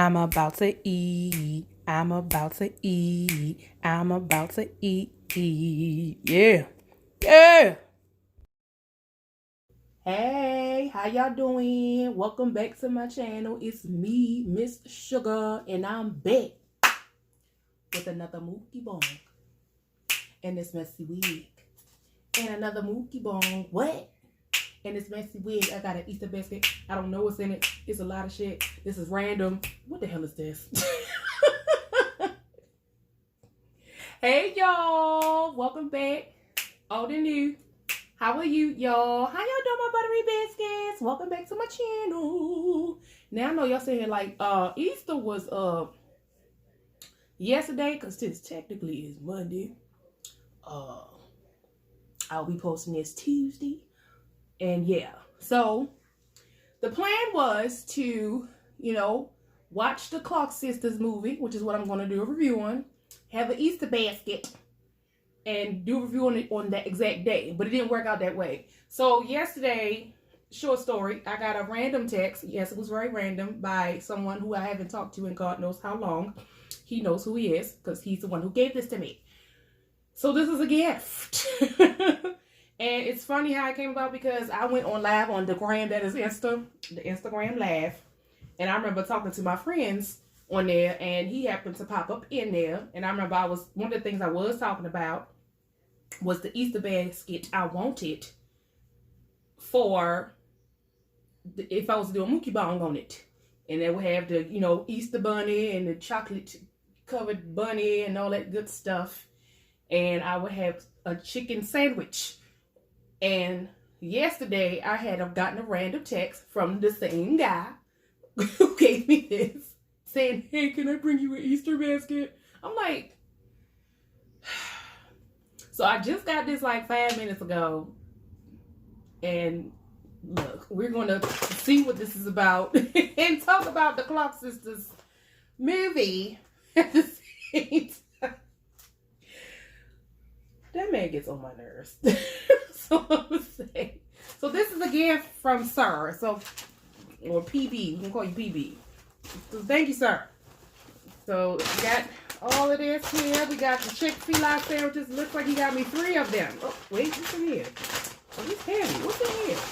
I'm about to eat. I'm about to eat. I'm about to eat. Yeah. Yeah. Hey, how y'all doing? Welcome back to my channel. It's me, Miss Sugar, and I'm back with another mukbang and this messy wig. And another mukbang. What? And this messy wig. I got an Easter basket. I don't know what's in it. It's a lot of shit. This is random. What the hell is this? Hey y'all, welcome back. Old and new. How are you, y'all? How y'all doing, my buttery biscuits? Welcome back to my channel. Now I know y'all saying like Easter was yesterday, because since technically it's Monday. I'll be posting this Tuesday. And yeah. So the plan was to, watch the Clark Sisters movie, which is what I'm gonna do a review on. Have an Easter basket and do a review on that exact day, but it didn't work out that way. So yesterday, short story, I got a random text. Yes, it was very random, by someone who I haven't talked to in God knows how long. He knows who he is because he's the one who gave this to me. So this is a gift. And it's funny how it came about because I went on live on the gram, that is the Instagram live. And I remember talking to my friends on there, and he happened to pop up in there. And I remember one of the things I was talking about was the Easter basket I wanted for if I was to do a mukbang on it. And it would have the, Easter bunny and the chocolate covered bunny and all that good stuff. And I would have a chicken sandwich. And yesterday I had gotten a random text from the same guy who gave me this, saying, hey, can I bring you an Easter basket? I'm like, so I just got this like 5 minutes ago. And look, we're going to see what this is about and talk about the Clark Sisters movie at the same time. That man gets on my nerves. So I'm going to say. So this is a gift from Sir. Or PB. We can call you PB. So thank you, sir. So we got all of this here. We got the Fil-A sandwiches. Looks like he got me 3 of them. Oh, wait, what's in here? Oh, it's heavy. What's in here?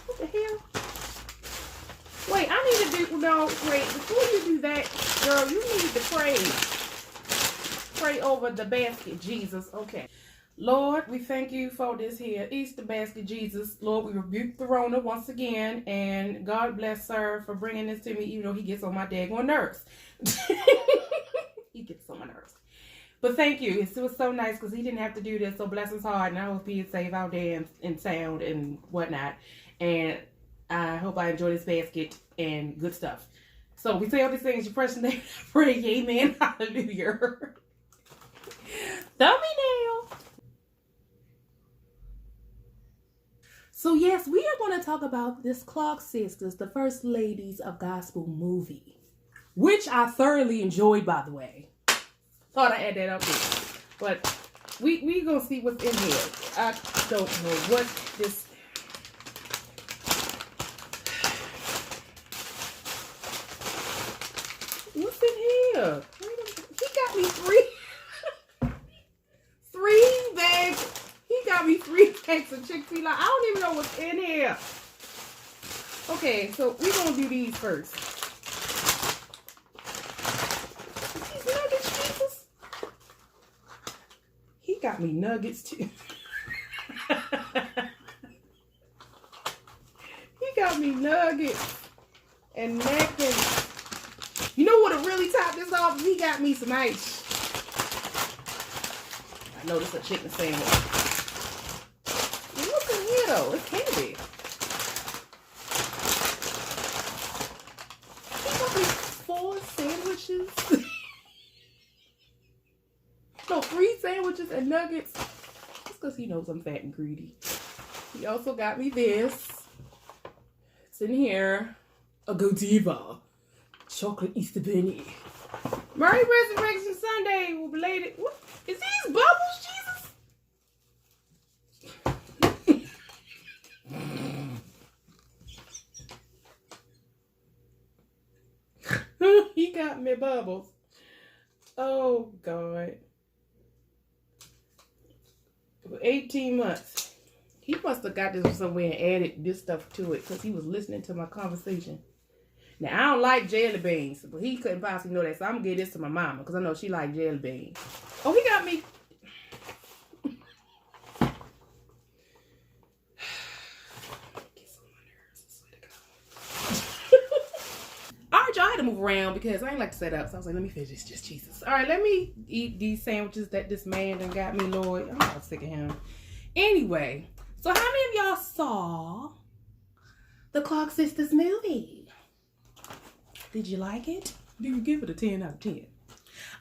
What the hell? Wait, I need to do, no, wait, before you do that, girl, you need to pray. Pray over the basket, Jesus. Okay. Lord, we thank you for this here Easter basket, Jesus. Lord, we rebuke the Rona once again. And God bless sir for bringing this to me, even though he gets on my daggone nerves. He gets on my nerves. But thank you. It was so nice because he didn't have to do this. So bless his heart. And I hope he is safe out there and sound and whatnot. And I hope I enjoy this basket and good stuff. So we say all these things. Your precious name. Pray, amen. Hallelujah. Thumbnail. So yes, we are going to talk about this Clark Sisters, the First Ladies of Gospel movie, which I thoroughly enjoyed, by the way. Thought I'd add that up there. But we going to see what's in here. I don't know what this... What's in here? He got me 3... 3 bags. He got me 3 packs of Chick-fil-A. I don't even know what's in here. Okay, so we're going to do these first. These nuggets, Jesus. He got me nuggets, too. He got me nuggets and napkins. You know what would really top this off? He got me some ice. I know this is a chicken sandwich. What's in here though? It's candy. He got me 4 sandwiches. No, 3 sandwiches and nuggets. Just because he knows I'm fat and greedy. He also got me this. It's in here. A Godiva chocolate Easter bunny. Merry Resurrection Sunday. We're belated. What is these bubbles, Jesus? He got me bubbles. Oh, God. For 18 months. He must have got this from somewhere and added this stuff to it because he was listening to my conversation. Now, I don't like jelly beans, but he couldn't possibly know that, so I'm going to give this to my mama because I know she likes jelly beans. Oh, he got me. Alright, y'all, I had to move around because I ain't like to set up, so I was like, let me finish this, just Jesus. Alright, let me eat these sandwiches that this man done got me, Lord. I'm not sick of him. Anyway, so how many of y'all saw the Clark Sisters movie? Did you like it? Do you give it a 10 out of 10?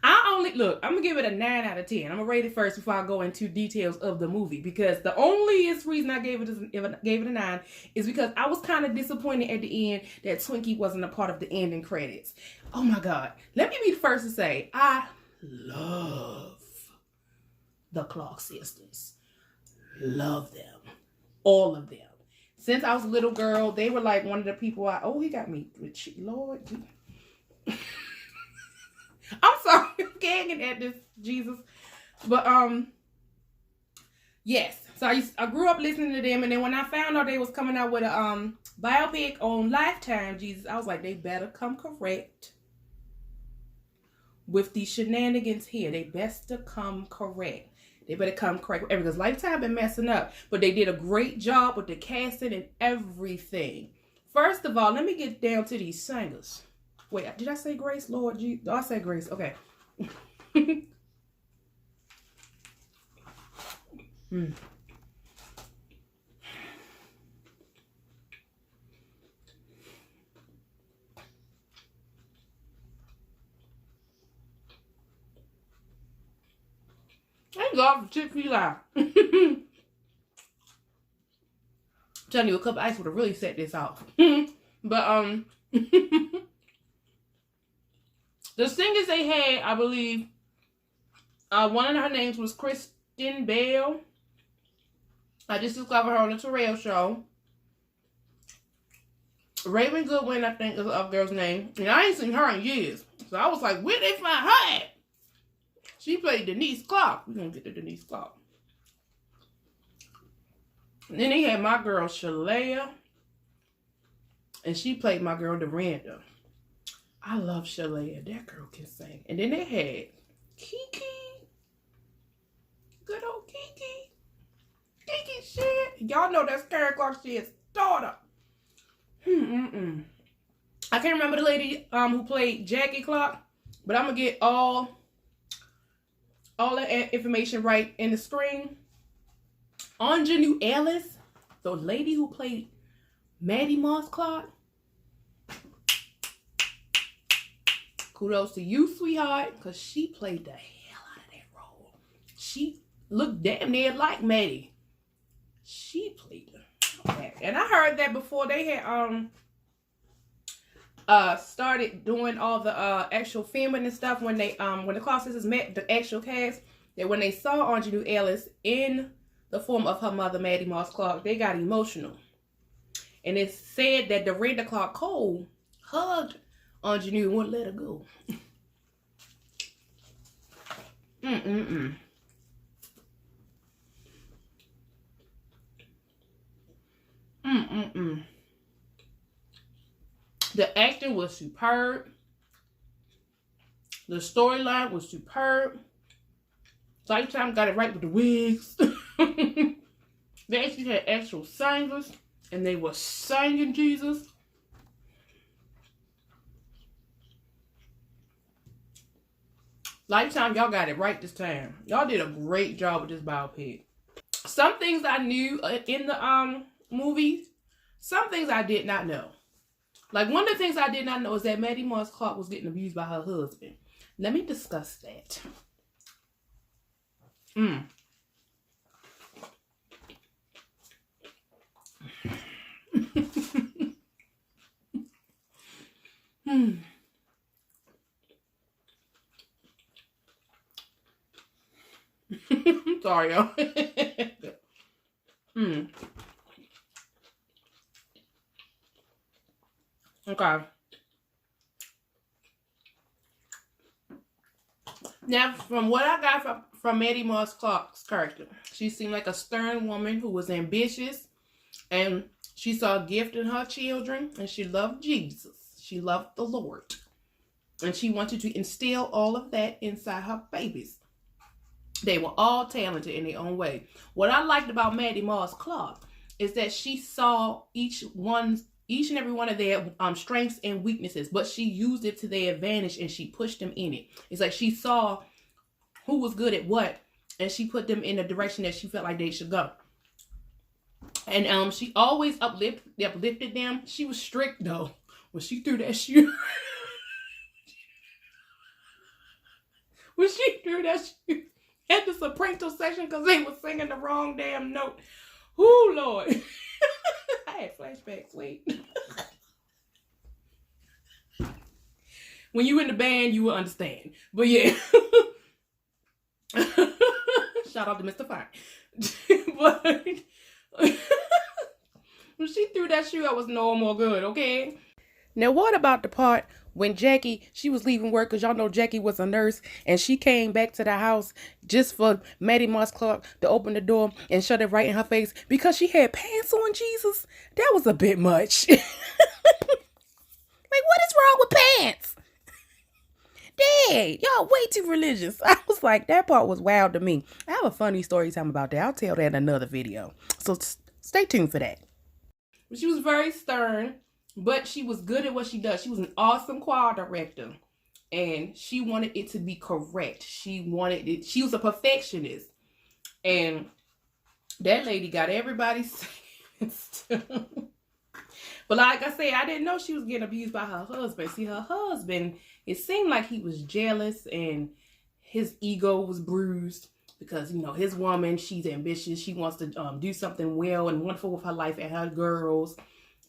I'm gonna give it a 9 out of 10. I'm gonna rate it first before I go into details of the movie, because the only reason I gave it a 9 is because I was kind of disappointed at the end that Twinkie wasn't a part of the ending credits. Oh my God. Let me be the first to say, I love the Clark Sisters. Love them. All of them. Since I was a little girl, they were like one of the people oh, he got me. Lord. I'm sorry, I'm gagging at this, Jesus. But, yes. So I grew up listening to them, and then when I found out they was coming out with a biopic on Lifetime, Jesus, I was like, they better come correct with these shenanigans here. They best to come correct. They better come correct because Lifetime been messing up. But they did a great job with the casting and everything. First of all, let me get down to these singers. Wait, did I say Grace? Lord, oh, I said Grace. Okay. I ain't go for Fil-A. Telling you, a cup of ice would have really set this off. But the singers they had, I believe, one of her names was Kristen Bell. I just discovered her on the Terrell show. Raven Goodwin, I think, is a girl's name. And I ain't seen her in years. So I was like, where they find her at? She played Denise Clark. We're going to get to Denise Clark. And then they had my girl, Shalea. And she played my girl, Duranda. I love Shalea. That girl can sing. And then they had Kiki. Good old Kiki. Kiki shit. Y'all know that's Karen Clark Shit's daughter. I can't remember the lady who played Jackie Clark. But I'm going to get all that information right in the screen. Ingenue Ellis, the lady who played Maddie Moss Clark. Kudos to you, sweetheart, because she played the hell out of that role. She looked damn near like Maddie. She played that. And I heard that before they had started doing all the actual filming and stuff, when they when the Clark Sisters met the actual cast, that when they saw Ingenue Ellis in the form of her mother, Maddie Moss Clark, they got emotional. And it said that Dorinda Clark Cole hugged Ingenue and wouldn't let her go. The acting was superb. The storyline was superb. Lifetime got it right with the wigs. They actually had actual singers, and they were singing Jesus. Lifetime, y'all got it right this time. Y'all did a great job with this biopic. Some things I knew in the movies, some things I did not know. Like, one of the things I did not know is that Maddie Moss Clark was getting abused by her husband. Let me discuss that. Sorry, y'all. Okay. Now, from what I got from Maddie Moss Clark's character, she seemed like a stern woman who was ambitious, and she saw a gift in her children, and she loved Jesus. She loved the Lord, and she wanted to instill all of that inside her babies. They were all talented in their own way. What I liked about Maddie Moss Clark is that she saw each and every one of their strengths and weaknesses, but she used it to their advantage and she pushed them in it. It's like she saw who was good at what, and she put them in the direction that she felt like they should go. And she always uplifted them. She was strict though. When she threw that shoe, at the soprano section because they were singing the wrong damn note. Ooh, Lord. I had flashbacks. Wait. When you in the band, you will understand. But yeah. Shout out to Mr. Fine. But when she threw that shoe, I was no more good, okay? Now, what about the part when Jackie, she was leaving work, because y'all know Jackie was a nurse, and she came back to the house just for Maddie Moss Clark to open the door and shut it right in her face because she had pants on, Jesus? That was a bit much. Like, what is wrong with pants? Dad, y'all way too religious. I was like, that part was wild to me. I have a funny story time about that. I'll tell that in another video. So stay tuned for that. She was very stern, but she was good at what she does. She was an awesome choir director, and she wanted it to be correct. She wanted it. She was a perfectionist, and that lady got everybody saying stuff. But like I said, I didn't know she was getting abused by her husband. See, her husband, it seemed like he was jealous and his ego was bruised because, you know, his woman, she's ambitious. She wants to do something well and wonderful with her life and her girls,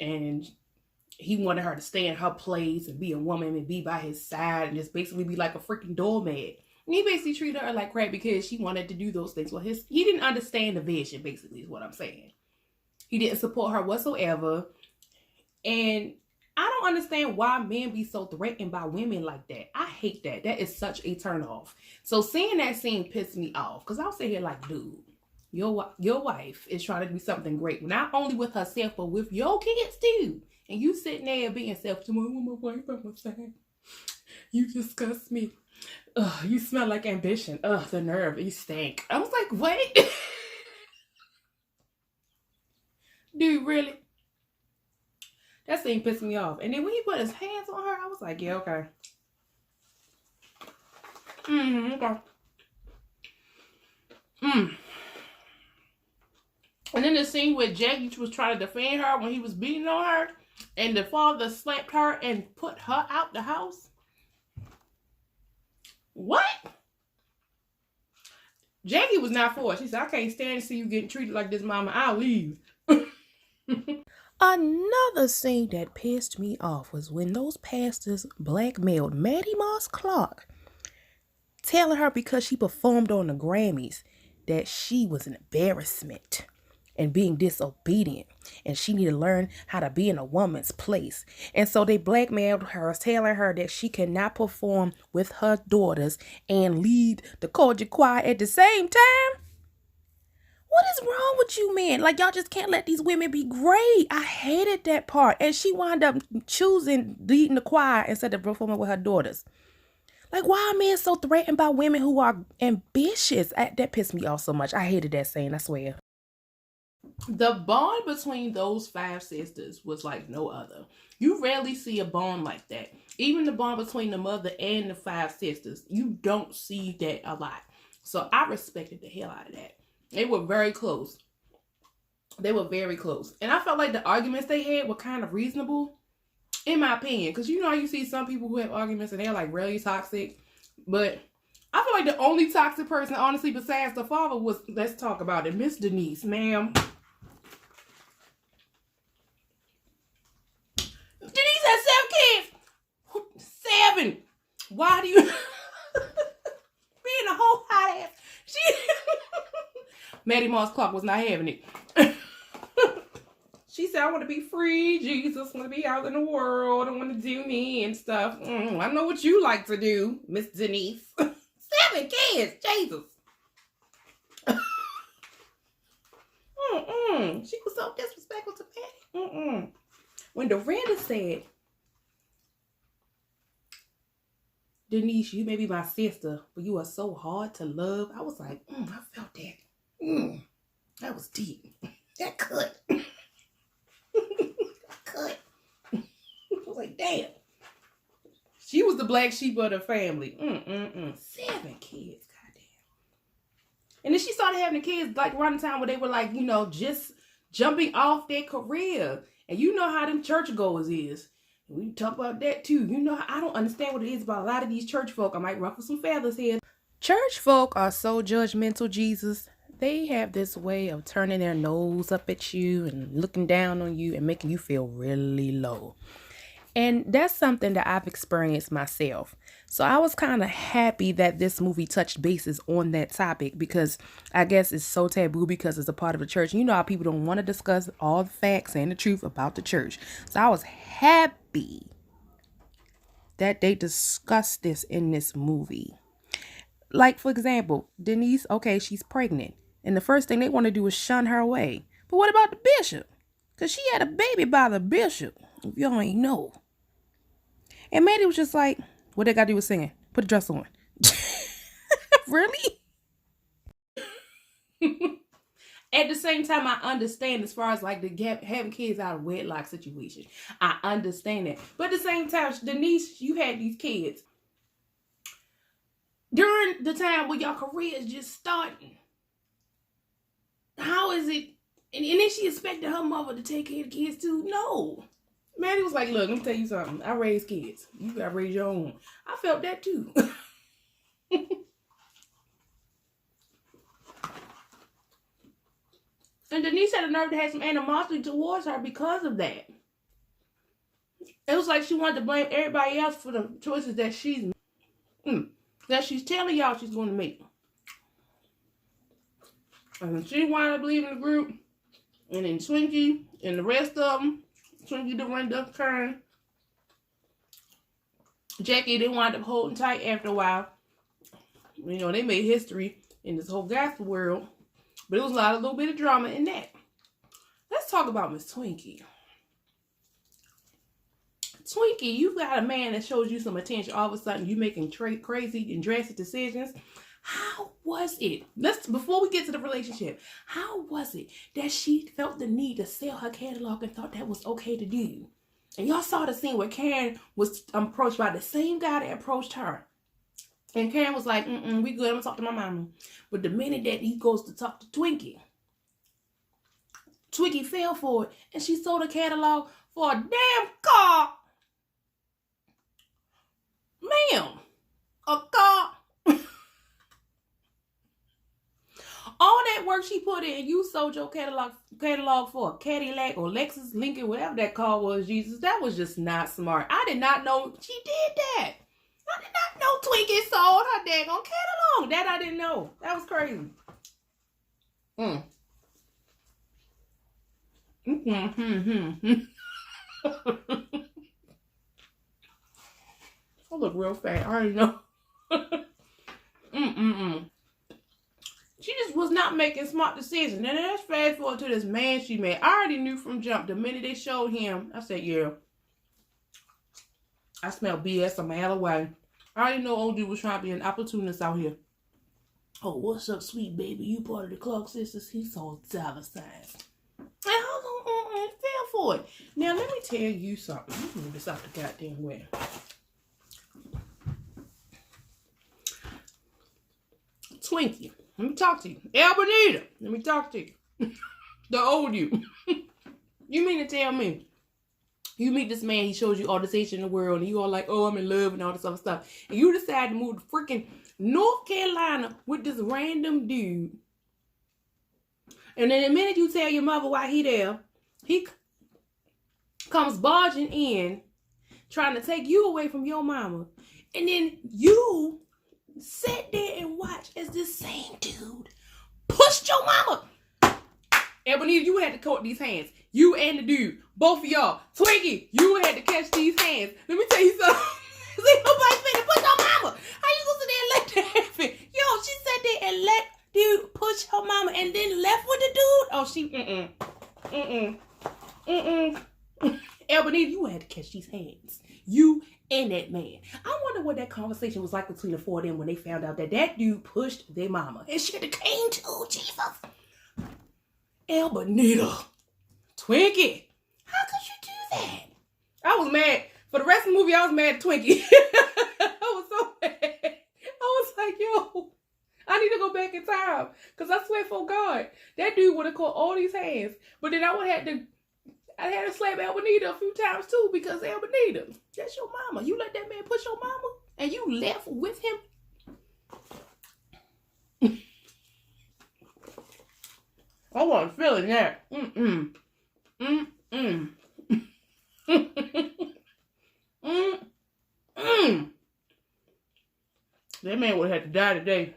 and he wanted her to stay in her place and be a woman and be by his side and just basically be like a freaking doormat. And he basically treated her like crap because she wanted to do those things. Well, he didn't understand the vision, basically, is what I'm saying. He didn't support her whatsoever. And I don't understand why men be so threatened by women like that. I hate that. That is such a turnoff. So seeing that scene pissed me off because I was sitting here like, dude, your wife is trying to do something great, not only with herself, but with your kids too. And you sitting there being self-to-my wife by my side. You disgust me. Ugh, you smell like ambition. Ugh, the nerve. You stink. I was like, what? Dude, really? That scene pissed me off. And then when he put his hands on her, I was like, yeah, okay. Okay. And then the scene where Jackie was trying to defend her when he was beating on her, and the father slapped her and put her out the house. What? Jackie was not for it. She said, I can't stand to see you getting treated like this, mama. I'll leave. Another scene that pissed me off was when those pastors blackmailed Maddie Moss Clark, telling her because she performed on the Grammys that she was an embarrassment and being disobedient, and she needed to learn how to be in a woman's place. And so they blackmailed her, telling her that she cannot perform with her daughters and lead the Kojic choir at the same time. What is wrong with you, men? Like, y'all just can't let these women be great. I hated that part. And she wound up choosing leading the choir instead of performing with her daughters. Like, why are men so threatened by women who are ambitious? That pissed me off so much. I hated that scene, I swear. The bond between those 5 sisters was like no other. You rarely see a bond like that. Even the bond between the mother and the 5 sisters, you don't see that a lot. So I respected the hell out of that. They were very close. They were very close. And I felt like the arguments they had were kind of reasonable, in my opinion. Because you know how you see some people who have arguments and they're like really toxic. But I feel like the only toxic person, honestly, besides the father was, let's talk about it, Miss Denise, ma'am. Denise has 7 kids. 7. Why do you... being a whole hot ass. Maddie Moss Clark was not having it. She said, I want to be free, Jesus. I want to be out in the world. I want to do me and stuff. I know what you like to do, Miss Denise. 7. 7 kids, Jesus. She was so disrespectful to Maddie. When Dorinda said, Denise, you may be my sister, but you are so hard to love. I was like, I felt that. That was deep. That cut. Cut. I was like, damn. She was the black sheep of the family. 7 kids, goddamn. And then she started having the kids like around the time where they were like, just jumping off their career. And you know how them churchgoers is. We talk about that too. I don't understand what it is about a lot of these church folk. I might ruffle some feathers here. Church folk are so judgmental, Jesus. They have this way of turning their nose up at you and looking down on you and making you feel really low. And that's something that I've experienced myself. So I was kind of happy that this movie touched bases on that topic, because I guess it's so taboo because it's a part of the church. You know how people don't want to discuss all the facts and the truth about the church. So I was happy that they discussed this in this movie. Like, for example, Denise, okay, she's pregnant. And the first thing they want to do is shun her away. But what about the bishop? Because she had a baby by the bishop, if y'all ain't know. And Maddie was just like, what they got to do with singing? Put a dress on. Really? At the same time, I understand as far as like the having kids out of wedlock situation. I understand that. But at the same time, Denise, you had these kids during the time when your career is just starting. How is it? And then she expected her mother to take care of the kids too? No. Maddie was like, look, let me tell you something. I raise kids. You gotta raise your own. I felt that too. And Denise had the nerve to have some animosity towards her because of that. It was like she wanted to blame everybody else for the choices that she's telling y'all she's going to make. And she wound up leaving the group. And then Twinkie and the rest of them, Twinkie, Dorinda, Karen, Jackie, they wound up holding tight after a while. They made history in this whole gospel world. But it was a little bit of drama in that. Let's talk about Miss Twinkie. Twinkie, you've got a man that shows you some attention. All of a sudden, you making crazy and drastic decisions. How was it? Before we get to the relationship, how was it that she felt the need to sell her catalog and thought that was okay to do? And y'all saw the scene where Karen was approached by the same guy that approached her. And Karen was like, we good. I'm going to talk to my mama. But the minute that he goes to talk to Twinkie, Twinkie fell for it. And she sold a catalog for a damn car. Ma'am, a car. All that work she put in, you sold your catalog for a Cadillac or Lexus, Lincoln, whatever that car was, Jesus. That was just not smart. I did not know she did that. I did not know Twinkie sold her daggone catalog. That I didn't know. That was crazy. I look real fat. I already know. She just was not making smart decisions. And let's fast forward to this man she met. I already knew from jump. The minute they showed him, I said, yeah. I smell BS a mile away. I already know old dude was trying to be an opportunist out here. Oh, what's up, sweet baby? You part of the Clark sisters? He sold dollar signs. And hold on, fell for it. Now, let me tell you something. You can move this out the goddamn way. Twinkie, let me talk to you. Albernita, let me talk to you. The old you. You mean to tell me you meet this man, he shows you all the Asian in the world, and you all like, oh, I'm in love and all this other stuff. And you decide to move to freaking North Carolina with this random dude. And then the minute you tell your mother why he there, he comes barging in, trying to take you away from your mama. And then you sit there and watch as this same dude pushed your mama. Ebony, you had to cut these hands. You and the dude. Both of y'all. Twinkie, you had to catch these hands. Let me tell you something. See, nobody's finna push your mama. How you gonna sit there and let that happen? Albany, you had to catch these hands. You and that man. I wonder what that conversation was like between the four of them when they found out that that dude pushed their mama. And she came to Jesus. Albany, Twinkie, how could you do that? I was mad. For the rest of the movie, I was mad at Twinkie. I was so mad. I was like, yo, I need to go back in time. Because I swear for God, that dude would have caught all these hands. But then I had to slap Albany a few times too, because Albany, that's your mama. You let that man push your mama and you left with him. I wasn't feeling that. That man would have had to die today.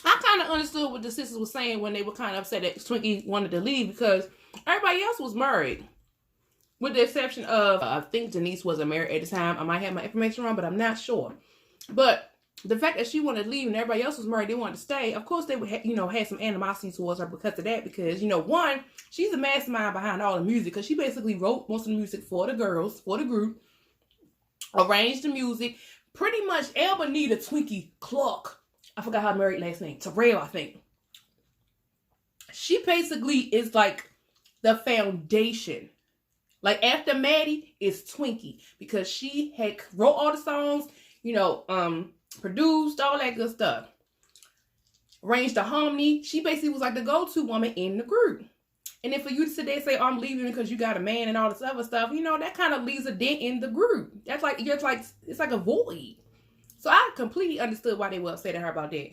I kind of understood what the sisters were saying when they were kind of upset that Twinkie wanted to leave, because everybody else was married. With the exception of, I think Denise wasn't married at the time. I might have my information wrong, but I'm not sure. But the fact that she wanted to leave and everybody else was married, they wanted to stay. Of course, they would, had some animosity towards her because of that. Because, one, she's the mastermind behind all the music. Because she basically wrote most of the music for the girls, for the group. Arranged the music. Pretty much, Albany, Twinkie Clark. I forgot her married last name. Terrell, I think. She basically is like the foundation. Like after Maddie is Twinkie. Because she had wrote all the songs, produced all that good stuff. Arranged the harmony. She basically was like the go-to woman in the group. And then for you to sit there and say, oh, I'm leaving because you got a man and all this other stuff, that kind of leaves a dent in the group. That's like, it's like a void. So I completely understood why they were upset at her about that.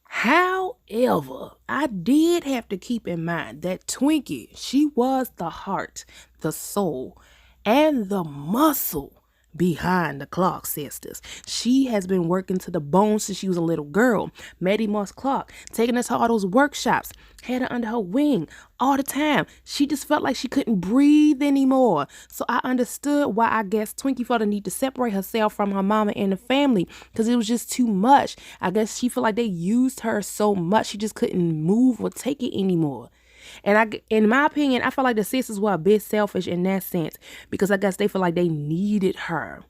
However, I did have to keep in mind that Twinkie, she was the heart, the soul, and the muscle behind the Clark sisters. She has been working to the bone since she was a little girl. Maddie Moss Clark, taking her to all those workshops, had her under her wing all the time. She just felt like she couldn't breathe anymore. So I understood why I guess Twinkie felt the need to separate herself from her mama and the family, because it was just too much. I guess she felt like they used her so much she just couldn't move or take it anymore. And in my opinion, I feel like the sisters were a bit selfish in that sense, because I guess they feel like they needed her.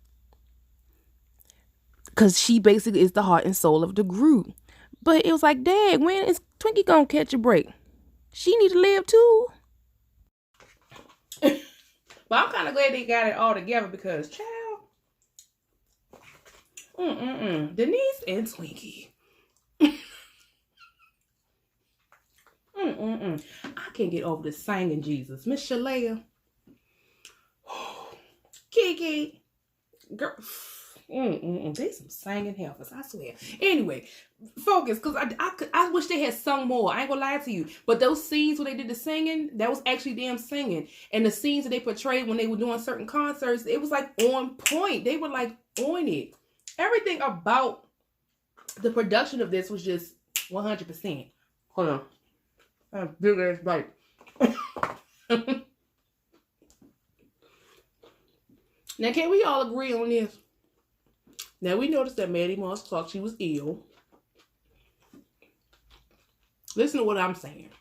Because she basically is the heart and soul of the group. But it was like, Dad, when is Twinkie gonna catch a break? She need to live too. But I'm kind of glad they got it all together, because, child, Denise and Twinkie. I can't get over this singing Jesus. Miss Shalea. Kiki. Girl. They some singing helpers, I swear. Anyway, focus, because I wish they had sung more. I ain't gonna lie to you. But those scenes where they did the singing, that was actually them singing. And the scenes that they portrayed when they were doing certain concerts, it was like on point. They were like on it. Everything about the production of this was just 100%. Hold on. Big ass bite. Now, can we all agree on this? Now, we noticed that Maddie Moss Clark, she was ill. Listen to what I'm saying.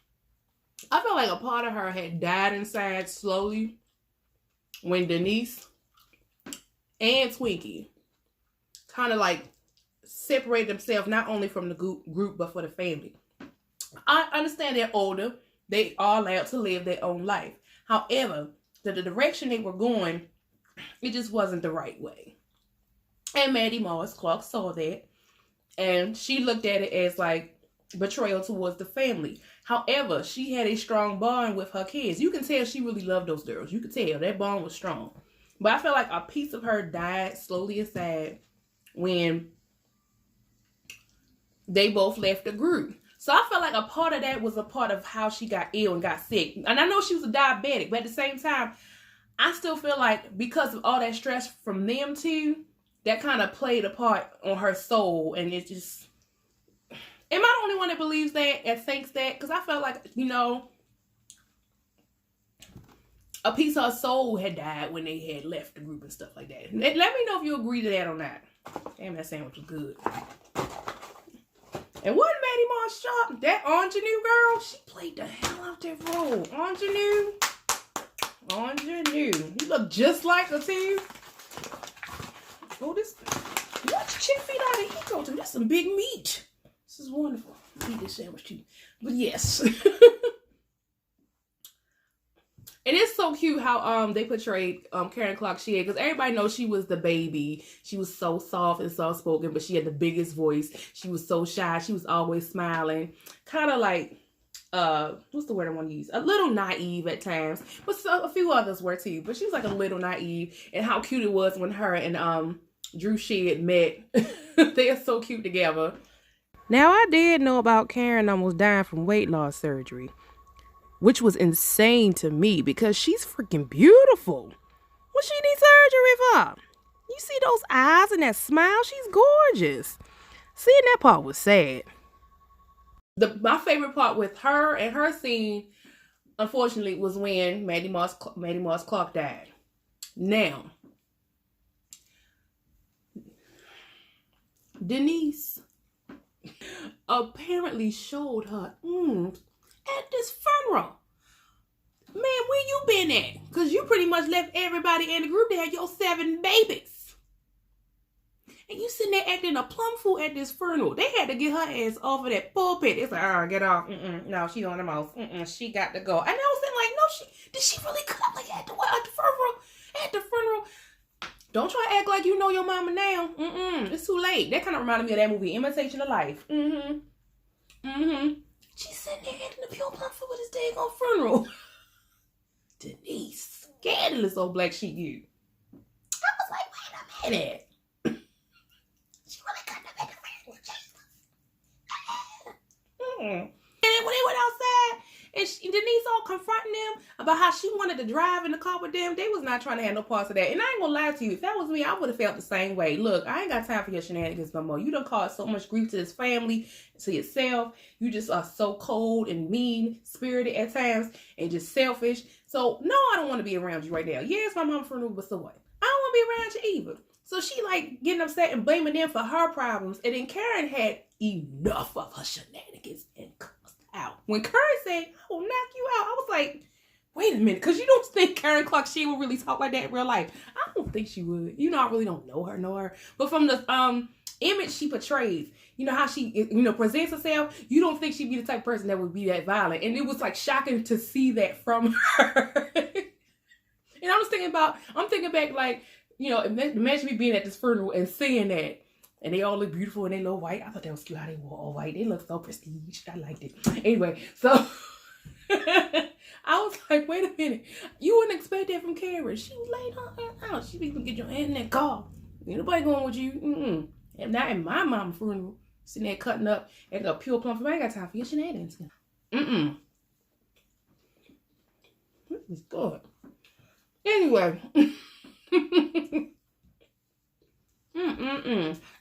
I felt like a part of her had died inside slowly when Denise and Twinkie kind of like separated themselves, not only from the group, but for the family. I understand they're older. They are allowed to live their own life. However, the direction they were going, it just wasn't the right way. And Maddie Moss Clark saw that. And she looked at it as like betrayal towards the family. However, she had a strong bond with her kids. You can tell she really loved those girls. You could tell that bond was strong. But I feel like a piece of her died slowly inside when they both left the group. So I felt like a part of that was a part of how she got ill and got sick. And I know she was a diabetic, but at the same time, I still feel like because of all that stress from them two, that kind of played a part on her soul. And it just... Am I the only one that believes that and thinks that? Because I felt like, a piece of her soul had died when they had left the group and stuff like that. Let me know if you agree to that or not. Damn, that sandwich was good. And wasn't Maddie Moss sharp? That ingenue girl, she played the hell out that role. Ingenue. You look just like her too. Oh, this. What chick feet out of here go to? That's some big meat. This is wonderful. Eat this sandwich too. But yes. And it's so cute how they portrayed Karen Clark Sheard, because everybody knows she was the baby. She was so soft and soft spoken, but she had the biggest voice. She was so shy. She was always smiling. Kind of like what's the word I want to use? A little naive at times. But a few others were too. But she was like a little naive. And how cute it was when her and Drew Sheard met. They are so cute together. Now I did know about Karen almost dying from weight loss surgery, which was insane to me because she's freaking beautiful. What she need surgery for? You see those eyes and that smile? She's gorgeous. Seeing that part was sad. My favorite part with her and her scene, unfortunately, was when Maddie Moss Clark died. Now, Denise apparently showed her at this funeral. Man, where you been at? Because you pretty much left everybody in the group that had your 7 babies. And you sitting there acting a plum fool at this funeral. They had to get her ass off of that pulpit. It's like, get off. No, she on the mouth. She got to go. And I was thinking like, no, did she really come like at the funeral? At the funeral. Don't try to act like you know your mama now. It's too late. That kind of reminded me of that movie, Imitation of Life. She's sitting there acting a pure plum fool with his daggone funeral. Denise, scandalous old black sheep you. I was like, wait a minute. She really couldn't have been the funeral, Jesus. And then when they went outside, and Denise all confronting them about how she wanted to drive in the car with them, they was not trying to have no parts of that. And I ain't gonna lie to you, if that was me, I would have felt the same way. Look, I ain't got time for your shenanigans no more. You done caused so much grief to this family, to yourself. You just are so cold and mean-spirited at times and just selfish. So, no, I don't want to be around you right now. Yeah, it's my mom's funeral, but so what? I don't want to be around you either. So she like getting upset and blaming them for her problems. And then Karen had enough of her shenanigans and cussed out. When Karen said, I will knock you out, I was like, wait a minute. Because you don't think Karen Clark Sheard would really talk like that in real life. I don't think she would. You know, I really don't know her. But from the image she portrays, you know, how she, presents herself, you don't think she'd be the type of person that would be that violent. And it was like shocking to see that from her. And I'm thinking back like, imagine me being at this funeral and seeing that. And they all look beautiful and they look white. I thought that was cute how they wore all white. They look so prestige. I liked it. Anyway, so I was like, wait a minute. You wouldn't expect that from Karen. She was laying her out. She didn't even get your hand in that car. Ain't nobody going with you. And not in my mama's funeral. Sitting there cutting up at a pure plum. I ain't got time for your shenanigans. This is good. Anyway.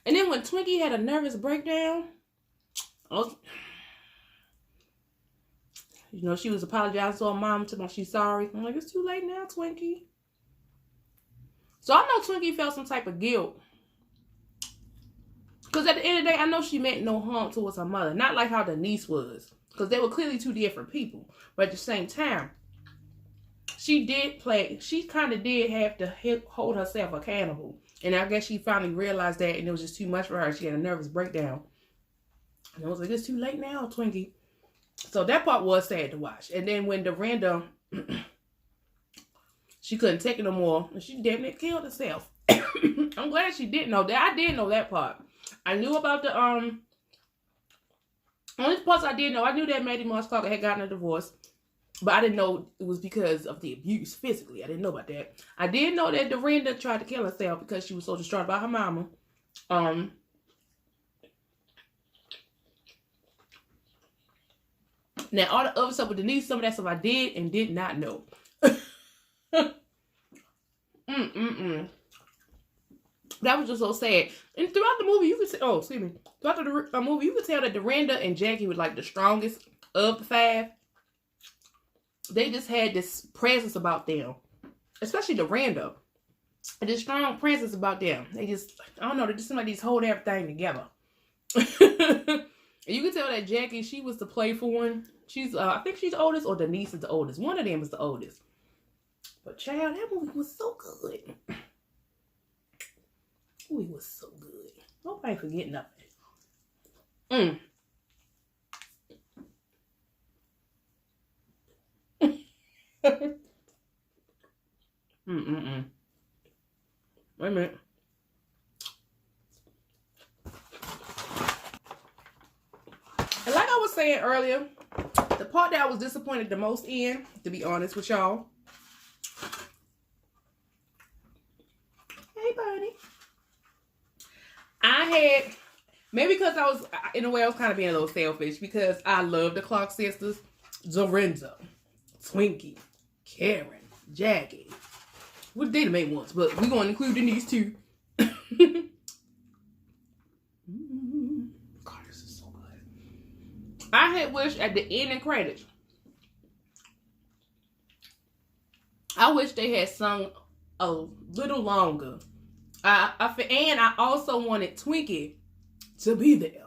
And then when Twinkie had a nervous breakdown, she was apologizing to her mom, telling her she's sorry. I'm like, it's too late now, Twinkie. So I know Twinkie felt some type of guilt. Because at the end of the day, I know she meant no harm towards her mother. Not like how Denise was. Because they were clearly two different people. But at the same time, she kind of did have to hold herself accountable. And I guess she finally realized that, and it was just too much for her. She had a nervous breakdown. And I was like, it's too late now, Twinkie. So that part was sad to watch. And then when Dorinda, she couldn't take it no more, and she damn near killed herself. I'm glad she didn't know that. I did know that part. I knew about the, only parts I did know, I knew that Maddie Moss Clark had gotten a divorce. But I didn't know it was because of the abuse physically. I didn't know about that. I did know that Dorinda tried to kill herself because she was so distraught about her mama. Now, all the other stuff with Denise, some of that stuff I did and did not know. That was just so sad. And throughout the movie, you could throughout the movie, you could tell that Dorinda and Jackie were like the strongest of the 5. They just had this presence about them. Especially Dorinda. This strong presence about them. They just, I don't know, they just seem like they just hold everything together. And you can tell that Jackie, she was the playful one. She's, I think she's the oldest, or Denise is the oldest. One of them is the oldest. But child, that movie was so good. Oh, it was so good. Nobody forget nothing. Wait a minute. And like I was saying earlier, the part that I was disappointed the most in, to be honest with y'all. Hey, buddy. I had, maybe because I was, in a way, I was kind of being a little selfish because I love the Clark sisters. Dorinda, Twinkie, Karen, Jackie. Well, they the main ones, but we're going to include Denise too. God, this is so good. I had wished at the ending credits, I wish they had sung a little longer. And I also wanted Twinkie to be there.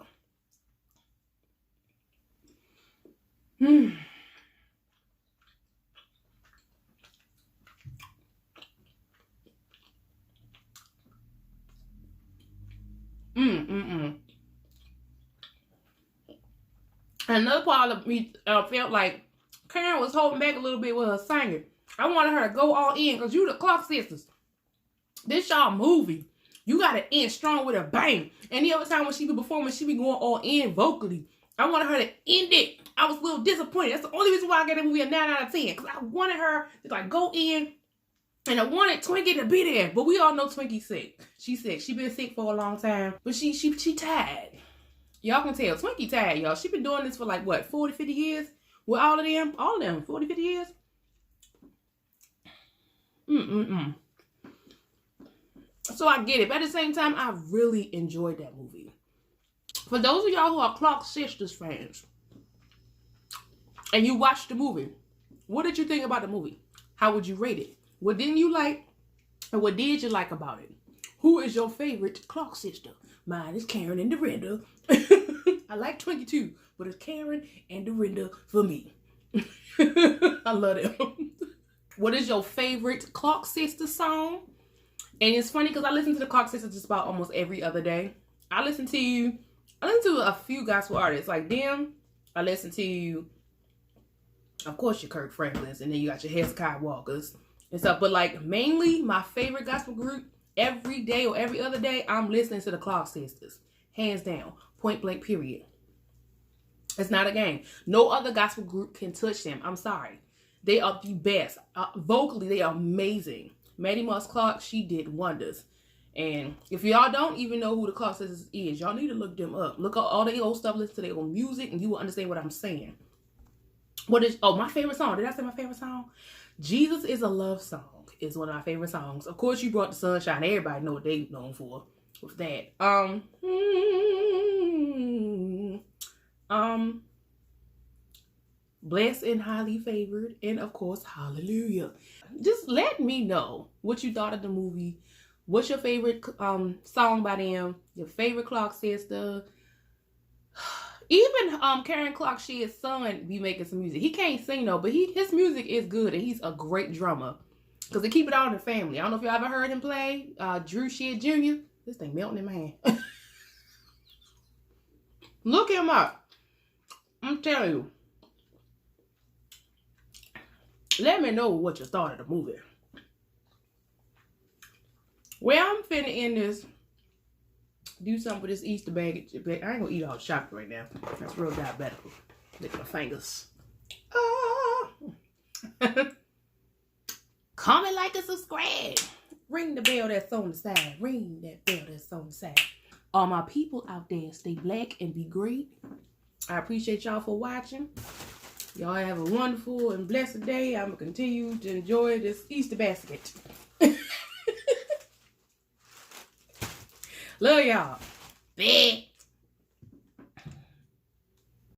Another part of me felt like Karen was holding back a little bit with her singing. I wanted her to go all in because you the Clark sisters. This y'all movie. You got to end strong with a bang. And the other time when she be performing, she be going all in vocally. I wanted her to end it. I was a little disappointed. That's the only reason why I gave the movie a 9 out of 10. Because I wanted her to like go in. And I wanted Twinkie to be there. But we all know Twinkie's sick. She's sick. She been sick for a long time. But she tired. Y'all can tell. Twinkie tired, y'all. She been doing this for like, what, 40, 50 years? With all of them? All of them. 40, 50 years? So I get it. But at the same time, I really enjoyed that movie. For those of y'all who are Clark Sisters fans, and you watched the movie, what did you think about the movie? How would you rate it? What didn't you like? And what did you like about it? Who is your favorite Clark sister? Mine is Karen and Dorinda. I like Twinkie too, but it's Karen and Dorinda for me. I love them. What is your favorite Clark sister song? And it's funny because I listen to the Clark sisters just about almost every other day. I listen to a few gospel artists like them. I listen to, of course, your Kirk Franklins, and then you got your Hezekiah Walkers and stuff. But like mainly my favorite gospel group, every day or every other day, I'm listening to the Clark sisters. Hands down. Point blank period. It's not a game. No other gospel group can touch them. I'm sorry. They are the best. Vocally, they are amazing. Maddie Moss Clark, she did wonders. And if y'all don't even know who the Clark sisters is, y'all need to look them up. Look at all the old stuff, listen to their own music, and you will understand what I'm saying. My favorite song. Did I say my favorite song? Jesus is a Love Song is one of my favorite songs. Of course, You Brought the Sunshine. Everybody know what they known for with that. Blessed and Highly Favored, and of course, Hallelujah. Just let me know what you thought of the movie. What's your favorite song by them? Your favorite Clark sister? Even Karen Clark, his son, be making some music. He can't sing though, but his music is good, and he's a great drummer. Because they keep it all in the family. I don't know if y'all ever heard him play. Drew Shea Jr. This thing melting in my hand. Look him up. I'm telling you. Let me know what you thought of the movie. Well, I'm finna end this. Do something with this Easter bag. I ain't gonna eat all the chocolate right now. That's real diabetical. Lick my fingers. Comment, like, and subscribe. Ring the bell that's on the side. Ring that bell that's on the side. All my people out there, stay black and be great. I appreciate y'all for watching. Y'all have a wonderful and blessed day. I'm going to continue to enjoy this Easter basket. Love y'all. Bye.